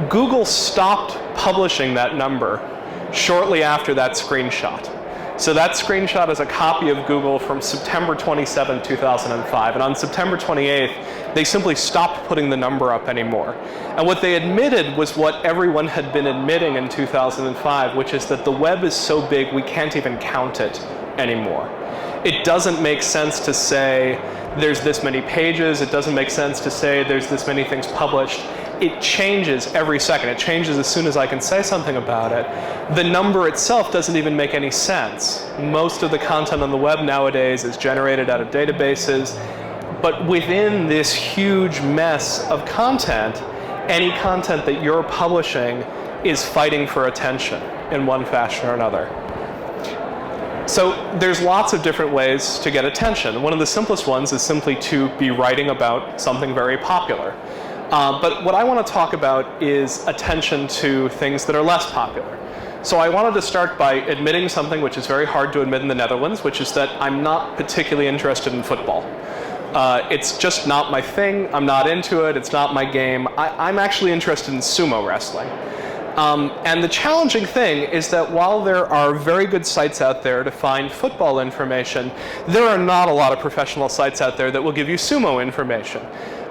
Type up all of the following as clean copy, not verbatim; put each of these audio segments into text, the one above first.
Google stopped publishing that number shortly after that screenshot. So that screenshot is a copy of Google from September 27, 2005. And on September 28th, they simply stopped putting the number up anymore. And what they admitted was what everyone had been admitting in 2005, which is that the web is so big we can't even count it anymore. It doesn't make sense to say there's this many pages. It doesn't make sense to say there's this many things published. It changes every second. It changes as soon as I can say something about it. The number itself doesn't even make any sense. Most of the content on the web nowadays is generated out of databases. But within this huge mess of content, any content that you're publishing is fighting for attention in one fashion or another. So there's lots of different ways to get attention. One of the simplest ones is simply to be writing about something very popular. But what I want to talk about is attention to things that are less popular. So I wanted to start by admitting something which is very hard to admit in the Netherlands, which is that I'm not particularly interested in football. It's just not my thing. I'm not into it. It's not my game. I'm actually interested in sumo wrestling. And the challenging thing is that while there are very good sites out there to find football information, there are not a lot of professional sites out there that will give you sumo information.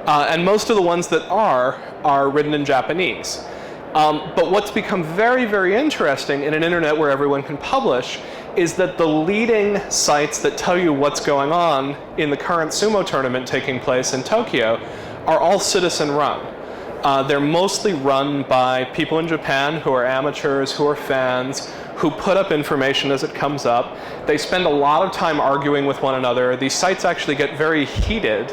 And most of the ones that are written in Japanese. But what's become very, very interesting in an internet where everyone can publish is that the leading sites that tell you what's going on in the current sumo tournament taking place in Tokyo are all citizen-run. They're mostly run by people in Japan who are amateurs, who are fans, who put up information as it comes up. They spend a lot of time arguing with one another. These sites actually get very heated,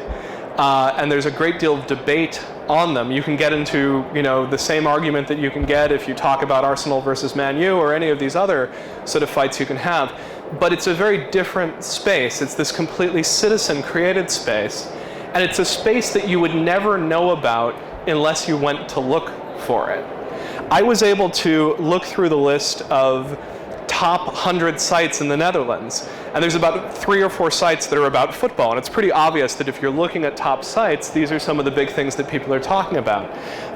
and there's a great deal of debate on them. You can get into, the same argument that you can get if you talk about Arsenal versus Man U or any of these other sort of fights you can have. But it's a very different space. It's this completely citizen-created space, and it's a space that you would never know about unless you went to look for it. I was able to look through the list of top 100 sites in the Netherlands, and there's about 3 or 4 sites that are about football, and it's pretty obvious that if you're looking at top sites, these are some of the big things that people are talking about.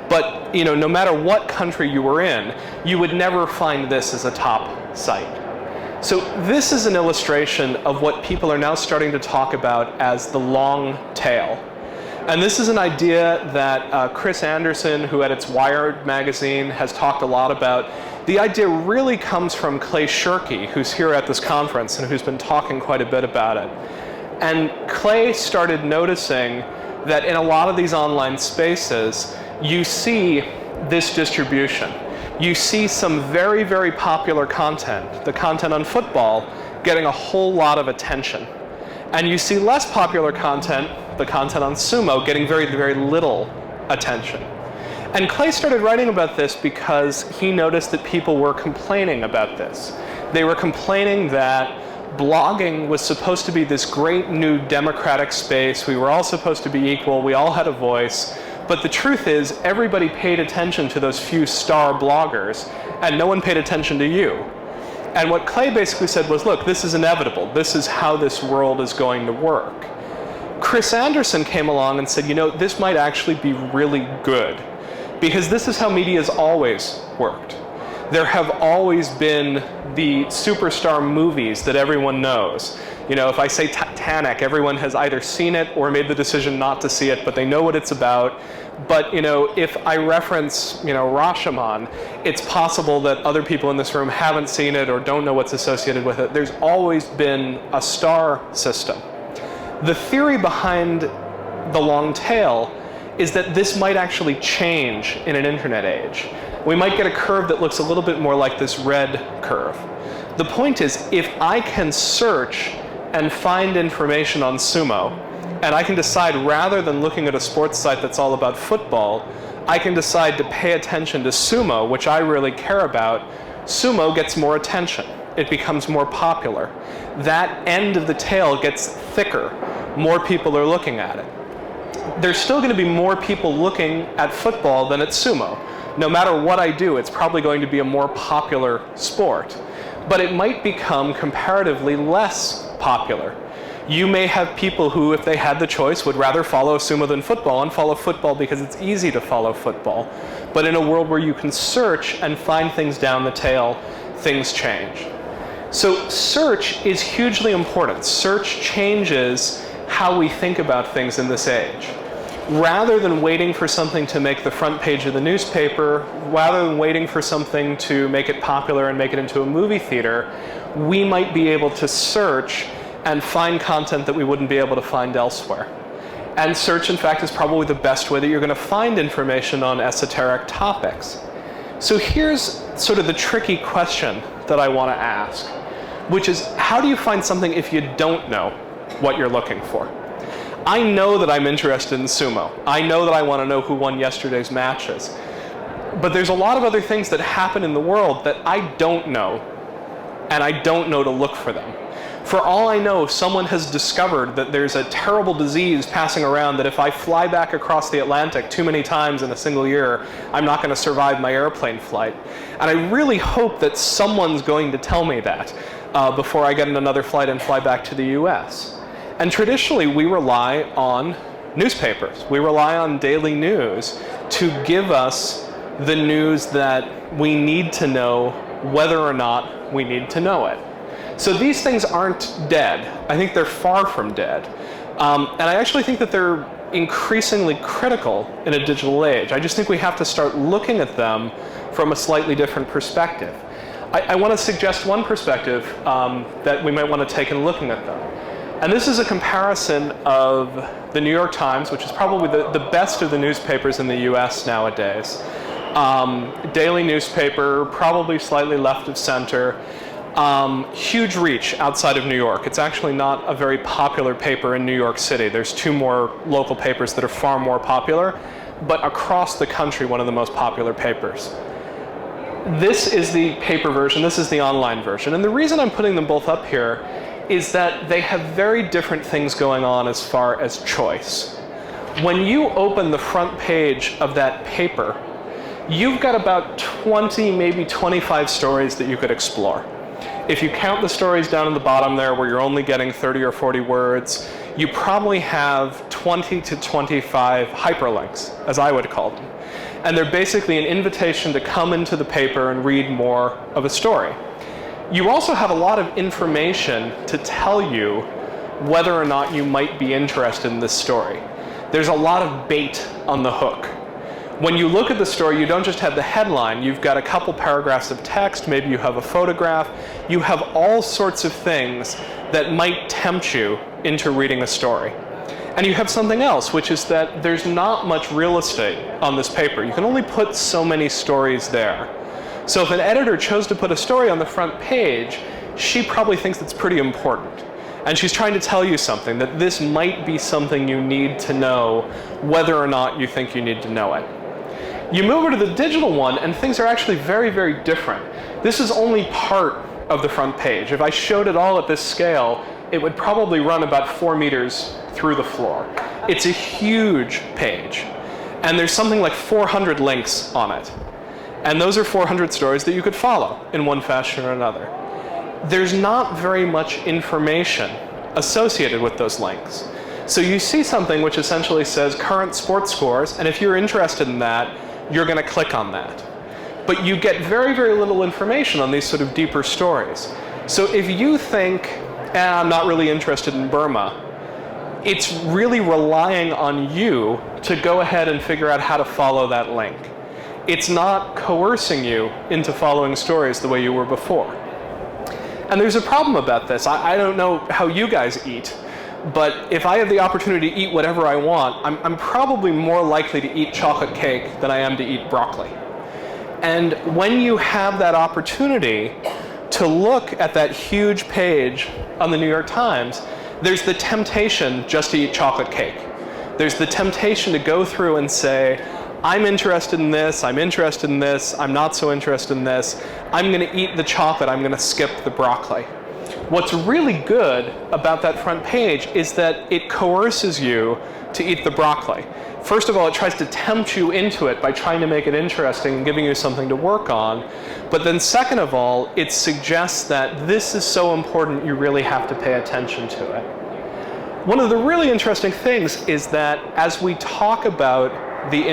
But no matter what country you were in, you would never find this as a top site. So this is an illustration of what people are now starting to talk about as the long tail. And this is an idea that Chris Anderson, who edits Wired magazine, has talked a lot about. The idea really comes from Clay Shirky, who's here at this conference and who's been talking quite a bit about it. And Clay started noticing that in a lot of these online spaces, you see this distribution. You see some very, very popular content, the content on football, getting a whole lot of attention. And you see less popular content, the content on sumo, getting very, very little attention. And Clay started writing about this because he noticed that people were complaining about this. They were complaining that blogging was supposed to be this great new democratic space. We were all supposed to be equal. We all had a voice. But the truth is, everybody paid attention to those few star bloggers, and no one paid attention to you. And what Clay basically said was, look, this is inevitable. This is how this world is going to work. Chris Anderson came along and said, this might actually be really good, because this is how media has always worked. There have always been the superstar movies that everyone knows. If I say Titanic, everyone has either seen it or made the decision not to see it, but they know what it's about. But if I reference Rashomon, it's possible that other people in this room haven't seen it or don't know what's associated with it. There's always been a star system. The theory behind the long tail is that this might actually change in an internet age. We might get a curve that looks a little bit more like this red curve. The point is, if I can search and find information on sumo, and I can decide, rather than looking at a sports site that's all about football, I can decide to pay attention to sumo, which I really care about, sumo gets more attention. It becomes more popular. That end of the tail gets thicker. More people are looking at it. There's still going to be more people looking at football than at sumo. No matter what I do, it's probably going to be a more popular sport. But it might become comparatively less popular. You may have people who, if they had the choice, would rather follow sumo than football, and follow football because it's easy to follow football. But in a world where you can search and find things down the tail, things change. So search is hugely important. Search changes how we think about things in this age. Rather than waiting for something to make the front page of the newspaper, rather than waiting for something to make it popular and make it into a movie theater, we might be able to search and find content that we wouldn't be able to find elsewhere. And search, in fact, is probably the best way that you're going to find information on esoteric topics. So here's sort of the tricky question that I want to ask, which is, how do you find something if you don't know what you're looking for? I know that I'm interested in sumo. I know that I want to know who won yesterday's matches. But there's a lot of other things that happen in the world that I don't know, and I don't know to look for them. For all I know, someone has discovered that there's a terrible disease passing around that if I fly back across the Atlantic too many times in a single year, I'm not going to survive my airplane flight. And I really hope that someone's going to tell me that before I get in another flight and fly back to the US. And traditionally, we rely on newspapers. We rely on daily news to give us the news that we need to know whether or not we need to know it. So these things aren't dead. I think they're far from dead. And I actually think that they're increasingly critical in a digital age. I just think we have to start looking at them from a slightly different perspective. I want to suggest one perspective that we might want to take in looking at them. And this is a comparison of the New York Times, which is probably the best of the newspapers in the US nowadays. Daily newspaper, probably slightly left of center. Huge reach outside of New York. It's actually not a very popular paper in New York City. There's two more local papers that are far more popular, but across the country, one of the most popular papers. This is the paper version, this is the online version. And the reason I'm putting them both up here is that they have very different things going on as far as choice. When you open the front page of that paper, you've got about 20, maybe 25 stories that you could explore. If you count the stories down at the bottom there where you're only getting 30 or 40 words, you probably have 20 to 25 hyperlinks, as I would call them. And they're basically an invitation to come into the paper and read more of a story. You also have a lot of information to tell you whether or not you might be interested in this story. There's a lot of bait on the hook. When you look at the story, you don't just have the headline, you've got a couple paragraphs of text, maybe you have a photograph, you have all sorts of things that might tempt you into reading a story. And you have something else, which is that there's not much real estate on this paper. You can only put so many stories there. So if an editor chose to put a story on the front page, she probably thinks it's pretty important. And she's trying to tell you something, that this might be something you need to know, whether or not you think you need to know it. You move over to the digital one, and things are actually very, very different. This is only part of the front page. If I showed it all at this scale, it would probably run about 4 meters through the floor. It's a huge page. And there's something like 400 links on it. And those are 400 stories that you could follow in one fashion or another. There's not very much information associated with those links. So you see something which essentially says current sports scores, and if you're interested in that, you're going to click on that. But you get very, very little information on these sort of deeper stories. So if you think, I'm not really interested in Burma, it's really relying on you to go ahead and figure out how to follow that link. It's not coercing you into following stories the way you were before. And there's a problem about this. I don't know how you guys eat, but if I have the opportunity to eat whatever I want, I'm probably more likely to eat chocolate cake than I am to eat broccoli. And when you have that opportunity to look at that huge page on the New York Times, there's the temptation just to eat chocolate cake. There's the temptation to go through and say, I'm interested in this, I'm interested in this, I'm not so interested in this, I'm going to eat the chocolate, I'm going to skip the broccoli. What's really good about that front page is that it coerces you to eat the broccoli. First of all, it tries to tempt you into it by trying to make it interesting and giving you something to work on. But then second of all, it suggests that this is so important you really have to pay attention to it. One of the really interesting things is that as we talk about the